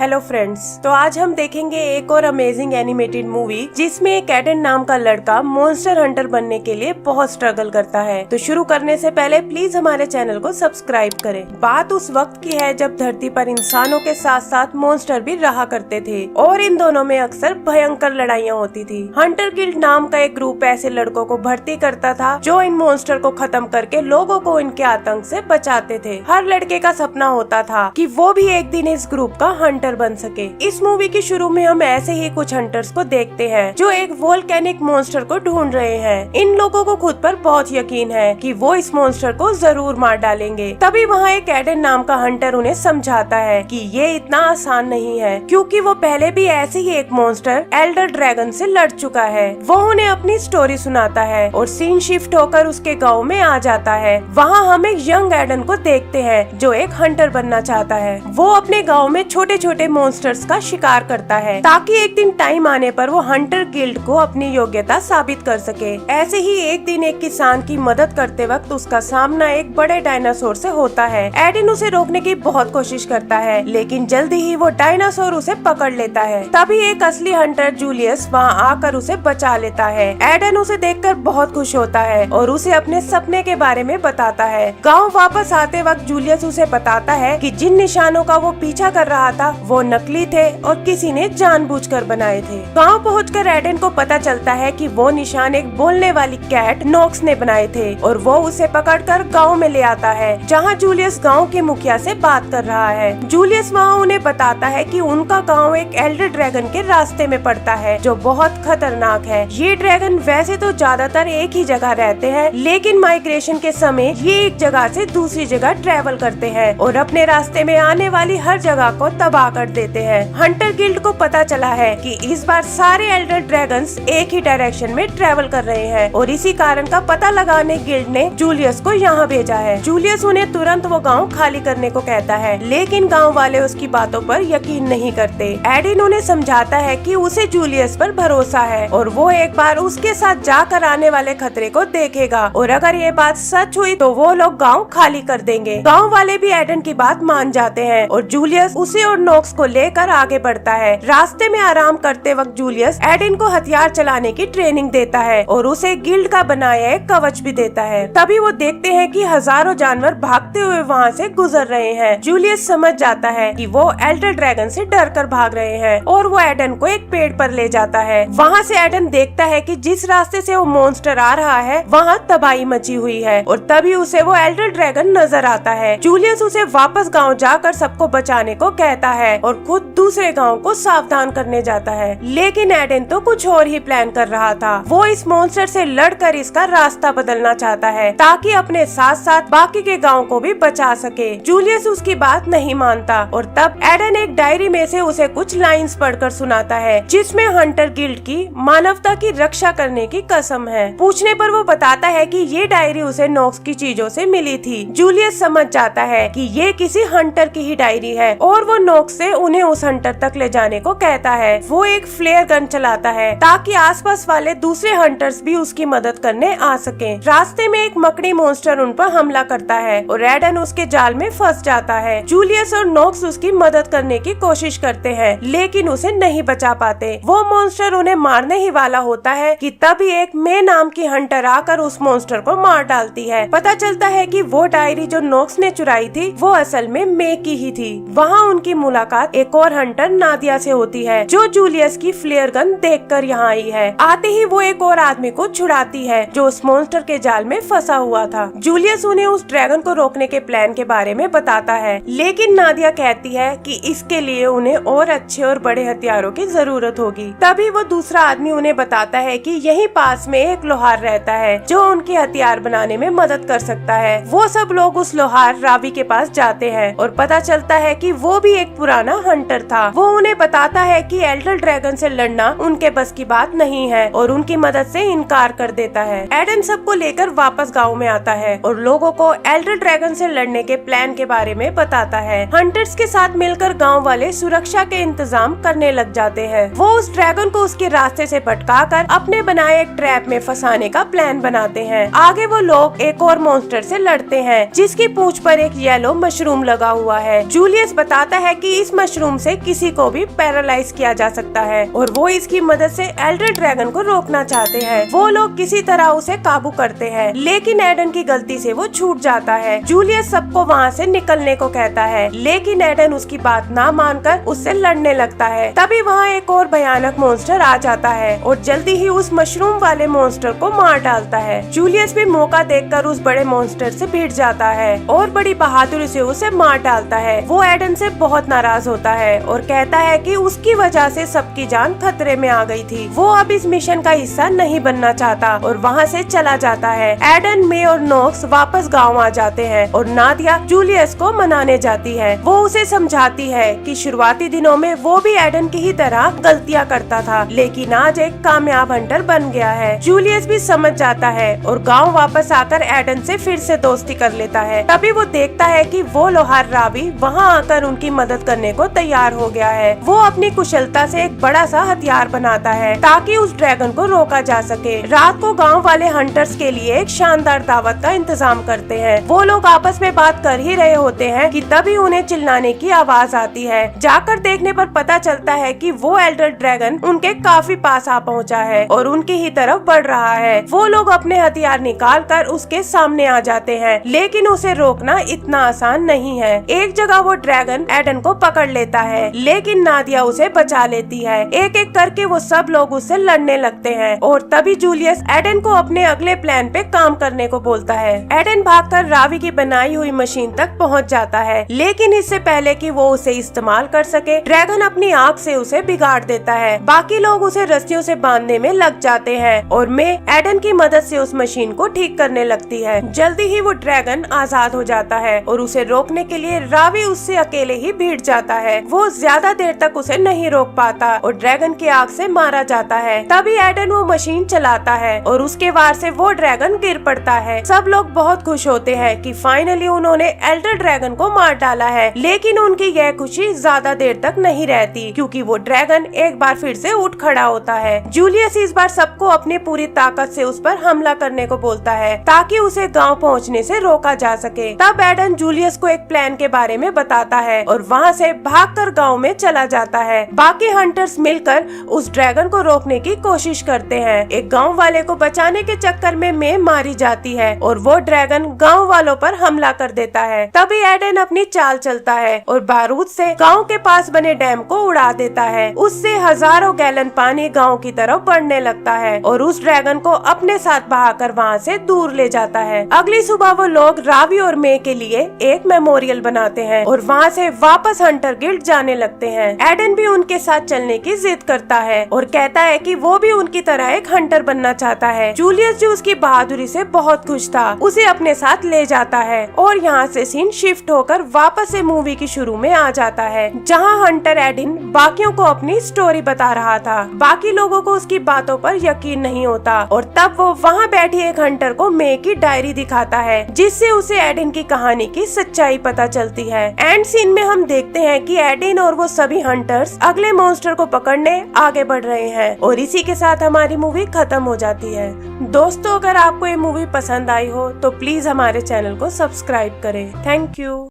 Hello friends, तो आज हम देखेंगे एक और अमेजिंग एनिमेटेड मूवी जिसमें एक एडन नाम का लड़का मॉन्स्टर हंटर बनने के लिए बहुत स्ट्रगल करता है। तो शुरू करने से पहले प्लीज हमारे चैनल को सब्सक्राइब करें। बात उस वक्त की है जब धरती पर इंसानों के साथ साथ मॉन्स्टर भी रहा करते थे और इन दोनों में अक्सर भयंकर लड़ाइयाँ होती थी। हंटर गिल्ड नाम का एक ग्रुप ऐसे लड़कों को भर्ती करता था जो इन मॉन्स्टर को खत्म करके लोगों को इनके आतंक से बचाते थे। हर लड़के का सपना होता था कि वो भी एक दिन इस ग्रुप का हंटर बन सके। इस मूवी के शुरू में हम ऐसे ही कुछ हंटर्स को देखते हैं जो एक वोल्केनिक मॉन्स्टर को ढूंढ रहे हैं। इन लोगों को खुद पर बहुत यकीन है कि वो इस मॉन्स्टर को जरूर मार डालेंगे। तभी वहाँ एक एडन नाम का हंटर उन्हें समझाता है कि ये इतना आसान नहीं है, क्योंकि वो पहले भी ऐसे ही एक मॉन्स्टर एल्डर ड्रैगन से लड़ चुका है। वो उन्हें अपनी स्टोरी सुनाता है और सीन शिफ्ट होकर उसके गाँव में आ जाता है। वहाँ हम एक यंग एडन को देखते हैं जो एक हंटर बनना चाहता है। वो अपने गाँव में छोटे छोटे मॉन्स्टर्स का शिकार करता है ताकि एक दिन टाइम आने पर वो हंटर गिल्ड को अपनी योग्यता साबित कर सके। ऐसे ही एक दिन एक किसान की मदद करते वक्त उसका सामना एक बड़े डायनासोर से होता है। एडन उसे रोकने की बहुत कोशिश करता है, लेकिन जल्दी ही वो डायनासोर उसे पकड़ लेता है। तभी एक असली हंटर जूलियस वहाँ आकर उसे बचा लेता है। एडन उसे देखकर बहुत खुश होता है और उसे अपने सपने के बारे में बताता है। गाँव वापस आते वक्त जूलियस उसे बताता है कि जिन निशानों का वो पीछा कर रहा था वो नकली थे और किसी ने जानबूझकर बनाए थे। गांव पहुंचकर एडन को पता चलता है कि वो निशान एक बोलने वाली कैट नॉक्स ने बनाए थे और वो उसे पकड़कर गांव में ले आता है जहां जूलियस गांव के मुखिया से बात कर रहा है। जूलियस वहां उन्हें बताता है कि उनका गांव एक एल्डर ड्रैगन के रास्ते में पड़ता है जो बहुत खतरनाक है। ये ड्रैगन वैसे तो ज्यादातर एक ही जगह रहते हैं, लेकिन माइग्रेशन के समय ये एक जगह से दूसरी जगह ट्रेवल करते हैं और अपने रास्ते में आने वाली हर जगह को तबाह कर देते हैं। हंटर गिल्ड को पता चला है कि इस बार सारे एल्डर ड्रैगन्स एक ही डायरेक्शन में ट्रेवल कर रहे हैं और इसी कारण का पता लगाने गिल्ड ने जूलियस को यहाँ भेजा है। जूलियस उन्हें तुरंत वो गांव खाली करने को कहता है, लेकिन गांव वाले उसकी बातों पर यकीन नहीं करते। एडन उन्हें समझाता है कि उसे जूलियस पर भरोसा है और वो एक बार उसके साथ जाकर आने वाले खतरे को देखेगा और अगर ये बात सच हुई तो वो लोग गाँव खाली कर देंगे। गाँव वाले भी एडन की बात मान जाते हैं और जूलियस उसे और नॉक्स को लेकर आगे बढ़ता है। रास्ते में आराम करते वक्त जूलियस एडन को हथियार चलाने की ट्रेनिंग देता है और उसे गिल्ड का बनाया एक कवच भी देता है। तभी वो देखते हैं कि हजारों जानवर भागते हुए वहाँ से गुजर रहे हैं। जूलियस समझ जाता है कि वो एल्डर ड्रैगन से डरकर भाग रहे हैं और वो एडन को एक पेड़ पर ले जाता है। वहाँ से एडन देखता है कि जिस रास्ते से वो मॉन्स्टर आ रहा है वहाँ तबाही मची हुई है और तभी उसे वो एल्डर ड्रैगन नजर आता है। जूलियस उसे वापस गाँव जाकर सबको बचाने को कहता है और खुद दूसरे गांव को सावधान करने जाता है, लेकिन एडन तो कुछ और ही प्लान कर रहा था। वो इस मॉन्स्टर से लड़कर इसका रास्ता बदलना चाहता है ताकि अपने साथ साथ बाकी के गांव को भी बचा सके। जूलियस उसकी बात नहीं मानता और तब एडन एक डायरी में से उसे कुछ लाइंस पढ़कर सुनाता है जिसमें हंटर गिल्ड की मानवता की रक्षा करने की कसम है। पूछने पर वो बताता है कि ये डायरी उसे नॉक्स की चीजों से मिली थी। जूलियस समझ जाता है कि ये किसी हंटर की ही डायरी है और वो नॉक्स से उन्हें उस हंटर तक ले जाने को कहता है। वो एक फ्लेयर गन चलाता है ताकि आसपास वाले दूसरे हंटर्स भी उसकी मदद करने आ सकें। रास्ते में एक मकड़ी मॉन्स्टर उन पर हमला करता है और एडन उसके जाल में फंस जाता है। जूलियस और नॉक्स उसकी मदद करने की कोशिश करते हैं, लेकिन उसे नहीं बचा पाते। वो मॉन्स्टर उन्हें मारने ही वाला होता है कि तभी एक मे नाम की हंटर आकर उस मॉन्स्टर को मार डालती है। पता चलता है कि वो डायरी जो नॉक्स ने चुराई थी वो असल में मे की ही थी। वहाँ उनकी मुलाकात एक और हंटर नादिया से होती है जो जूलियस की फ्लेयर गन देखकर यहाँ आई है। आते ही वो एक और आदमी को छुड़ाती है जो उस मॉन्स्टर के जाल में फंसा हुआ था। जूलियस उन्हें उस ड्रैगन को रोकने के प्लान के बारे में बताता है, लेकिन नादिया कहती है कि इसके लिए उन्हें और अच्छे और बड़े हथियारों की जरूरत होगी। तभी वो दूसरा आदमी उन्हें बताता है कि यहीं पास में एक लोहार रहता है जो उनके हथियार बनाने में मदद कर सकता है। वो सब लोग उस लोहार रावी के पास जाते हैं और पता चलता है कि वो भी एक पुराना हंटर था। वो उन्हें बताता है कि एल्डर ड्रैगन से लड़ना उनके बस की बात नहीं है और उनकी मदद से इनकार कर देता है। एडन सबको लेकर वापस गांव में आता है और लोगों को एल्डर ड्रैगन से लड़ने के प्लान के बारे में बताता है। हंटर्स के साथ मिलकर गांव वाले सुरक्षा के इंतजाम करने लग जाते हैं। वो उस ड्रैगन को उसके रास्ते से भटकाकर अपने बनाए एक ट्रैप में फंसाने का प्लान बनाते हैं। आगे वो लोग एक और मॉन्स्टर से लड़ते हैं जिसकी पूंछ पर एक येलो मशरूम लगा हुआ है। जूलियस बताता है कि इस मशरूम से किसी को भी पैरालाइज किया जा सकता है और वो इसकी मदद से एल्डर ड्रैगन को रोकना चाहते हैं। वो लोग किसी तरह उसे काबू करते हैं, लेकिन एडन की गलती से वो छूट जाता है। जूलियस सबको वहाँ से निकलने को कहता है, लेकिन एडन उसकी बात ना मानकर उससे लड़ने लगता है। तभी वहाँ एक और भयानक मॉन्स्टर आ जाता है और जल्दी ही उस मशरूम वाले मॉन्स्टर को मार डालता है। जूलियस भी मौका देखकर उस बड़े मॉन्स्टर से भिड़ जाता है और बड़ी बहादुरी से उसे मार डालता है। वो एडन से बहुत नाराज होता है और कहता है कि उसकी वजह से सबकी जान खतरे में आ गई थी। वो अब इस मिशन का हिस्सा नहीं बनना चाहता और वहाँ से चला जाता है। एडन, मे और नोक्स वापस गाँव आ जाते हैं और नादिया जूलियस को मनाने जाती है। वो उसे समझाती है कि शुरुआती दिनों में वो भी एडन की ही तरह गलतियाँ करता था, लेकिन आज एक कामयाब हंटर बन गया है। जूलियस भी समझ जाता है और गाँव वापस आकर एडन से फिर से दोस्ती कर लेता है। तभी वो देखता है कि वो लोहार रावी वहाँ आकर उनकी मदद करने को तैयार हो गया है। वो अपनी कुशलता से एक बड़ा सा हथियार बनाता है ताकि उस ड्रैगन को रोका जा सके। रात को गांव वाले हंटर्स के लिए एक शानदार दावत का इंतजाम करते हैं। वो लोग आपस में बात कर ही रहे होते हैं कि तभी उन्हें चिल्लाने की आवाज आती है। जाकर देखने पर पता चलता है कि वो एल्डर ड्रैगन उनके काफी पास आ पहुंचा है और उनकी ही तरफ बढ़ रहा है। वो लोग अपने हथियार निकाल कर उसके सामने आ जाते हैं, लेकिन उसे रोकना इतना आसान नहीं है। एक जगह वो ड्रैगन एडन को पकड़ लेता है, लेकिन नादिया उसे बचा लेती है। एक एक करके वो सब लोग उससे लड़ने लगते हैं और तभी जूलियस एडन को अपने अगले प्लान पे काम करने को बोलता है। एडन भागकर रावी की बनाई हुई मशीन तक पहुंच जाता है, लेकिन इससे पहले कि वो उसे इस्तेमाल कर सके, ड्रैगन अपनी आग से उसे बिगाड़ देता है। बाकी लोग उसे रस्सियों से बांधने में लग जाते हैं और मे एडन की मदद से उस मशीन को ठीक करने लगती है। जल्दी ही वो ड्रैगन आजाद हो जाता है और उसे रोकने के लिए रावी उससे अकेले ही भिड़ जाता है। वो ज्यादा देर तक उसे नहीं रोक पाता और ड्रैगन की आग से मारा जाता है। तभी एडन वो मशीन चलाता है और उसके वार से वो ड्रैगन गिर पड़ता है। सब लोग बहुत खुश होते हैं कि फाइनली उन्होंने एल्डर ड्रैगन को मार डाला है, लेकिन उनकी यह खुशी ज्यादा देर तक नहीं रहती क्योंकि वो ड्रैगन एक बार फिर से उठ खड़ा होता है। जूलियस इस बार सबको अपनी पूरी ताकत से उस पर हमला करने को बोलता है ताकि उसे गाँव पहुँचने से रोका जा सके। तब एडन जूलियस को एक प्लान के बारे में बताता है और वहाँ से भागकर गाँव में चला जाता है। बाकी हंटर्स मिलकर उस ड्रैगन को रोकने की कोशिश करते हैं। एक गांव वाले को बचाने के चक्कर में मे मारी जाती है और वो ड्रैगन गांव वालों पर हमला कर देता है। तभी एडन अपनी चाल चलता है और बारूद से गांव के पास बने डैम को उड़ा देता है। उससे हजारों गैलन पानी गांव की तरफ बढ़ने लगता है और उस ड्रैगन को अपने साथ बहाकर वहाँ से दूर ले जाता है। अगली सुबह वो लोग रावी और मे के लिए एक मेमोरियल बनाते हैं और वहाँ से वापस हंटर गिल्ड जाने लगते हैं। एडन भी उनके साथ चलने की जिद करता है और कहता है कि वो भी उनकी तरह एक हंटर बनना चाहता है। जूलियस जो उसकी बहादुरी से बहुत खुश था, उसे अपने साथ ले जाता है और यहाँ से सीन शिफ्ट होकर वापस से मूवी की शुरू में आ जाता है, जहाँ हंटर एडन बाकियों को अपनी स्टोरी बता रहा था। बाकी लोगों को उसकी बातों पर यकीन नहीं होता और तब वो वहाँ बैठी एक हंटर को मे की डायरी दिखाता है, जिससे उसे एडन की कहानी की सच्चाई पता चलती है। एंड सीन में हम देखते हैं कि एडन और वो सभी हंटर्स अगले मॉन्स्टर को पकड़ने आगे बढ़ रहे हैं और इसी के साथ हमारी मूवी खत्म हो जाती है। दोस्तों, अगर आपको ये मूवी पसंद आई हो तो प्लीज हमारे चैनल को सब्सक्राइब करें। Thank you.